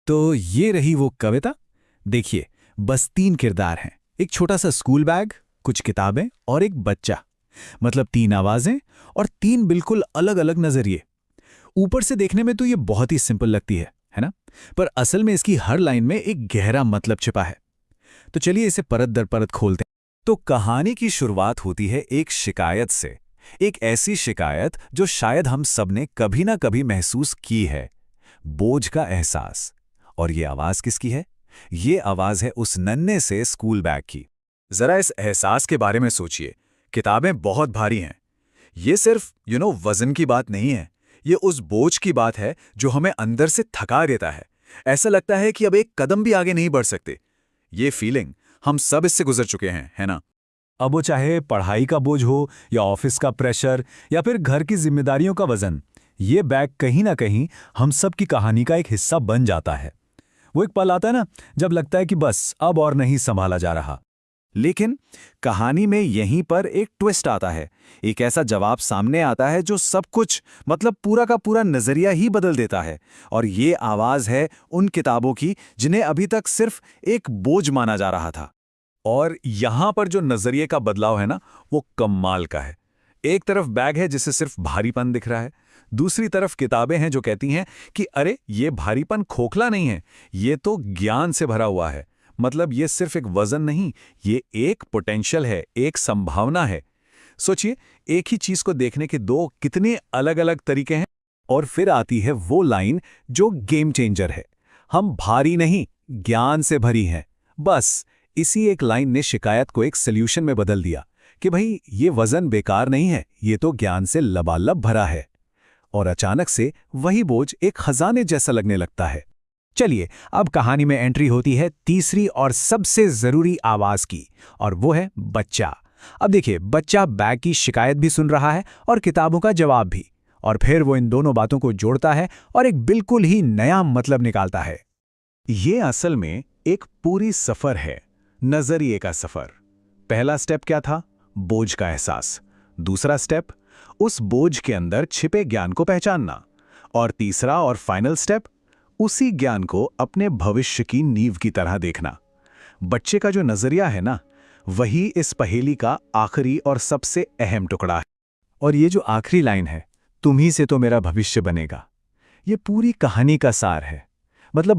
तो ये रही वो कविता। देखिए, बस 3 किरदार हैं, एक छोटा सा स्कूल बैग, कुछ किताबें और एक बच्चा। मतलब 3 आवाजें और 3 बिल्कुल अलग अलग नजरिए। ऊपर से देखने में तो ये बहुत ही सिंपल लगती है ना? पर असल में इसकी हर लाइन में एक गहरा मतलब छिपा है। तो चलिए इसे परत दर परत खोलते हैं। तो कहानी की शुरुआत होती है एक शिकायत से। एक ऐसी शिकायत जो शायद हम सब ने कभी ना कभी महसूस की है। बोझ का एहसास। और ये आवाज किसकी है? ये आवाज है उस नन्हे से स्कूल बैग की। जरा इस एहसास के बारे में सोचिए। किताबें बहुत भारी हैं। ये सिर्फ वजन की बात नहीं है। ये उस बोझ की बात है जो हमें अंदर से थका देता है। ऐसा लगता है कि अब एक कदम भी आगे नहीं बढ़ सकते। ये फीलिंग हम सब इससे गुजर चुके हैं, है ना? अब वो चाहे पढ़ाई का बोझ हो या ऑफिस का प्रेशर या फिर घर की जिम्मेदारियों का वजन, ये बैग कहीं ना कहीं हम सब की कहानी का एक हिस्सा बन जाता है। वो एक पल आता है ना, जब लगता है कि बस अब और नहीं संभाला जा रहा। लेकिन कहानी में यहीं पर एक ट्विस्ट आता है। एक ऐसा जवाब सामने आता है जो सब कुछ, मतलब पूरा का पूरा नजरिया ही बदल देता है। और ये आवाज है उन किताबों की जिन्हें अभी तक सिर्फ एक बोझ माना जा रहा था। और यहां पर जो नजरिए का बदलाव है ना, वो कमाल का है। एक तरफ बैग है जिसे सिर्फ भारीपन दिख रहा है। दूसरी तरफ किताबें हैं जो कहती हैं कि अरे ये भारीपन खोखला नहीं है, ये तो ज्ञान से भरा हुआ है। मतलब ये सिर्फ एक वजन नहीं, ये एक पोटेंशियल है, एक संभावना है। सोचिए, एक ही चीज को देखने के 2 कितने अलग अलग तरीके हैं। और फिर आती है वो लाइन जो गेम चेंजर है। हम भारी नहीं, ज्ञान से भरी हैं। बस इसी एक लाइन ने शिकायत को एक सल्यूशन में बदल दिया कि भाई ये वजन बेकार नहीं है, ये तो ज्ञान से लबालब भरा है। और अचानक से वही बोझ एक खजाने जैसा लगने लगता है। चलिए, अब कहानी में एंट्री होती है तीसरी और सबसे जरूरी आवाज की, और वो है बच्चा। अब देखिए, बच्चा बैग की शिकायत भी सुन रहा है और किताबों का जवाब भी। और फिर वो इन दोनों बातों को जोड़ता है और एक बिल्कुल ही नया मतलब निकालता है। ये असल में एक पूरी सफर है, नजरिए का सफर। पहला स्टेप क्या था? बोझ का एहसास। दूसरा स्टेप, उस बोझ के अंदर छिपे ज्ञान को पहचानना। और तीसरा और फाइनल स्टेप, उसी ज्ञान को अपने भविष्य की नींव की तरह देखना। बच्चे का जो नजरिया है ना, वही इस पहेली का आखिरी और सबसे अहम टुकड़ा है। और ये जो आखिरी लाइन है, तुम ही से तो मेरा भविष्य बनेगा, ये पूरी कहानी का सार है। मतलब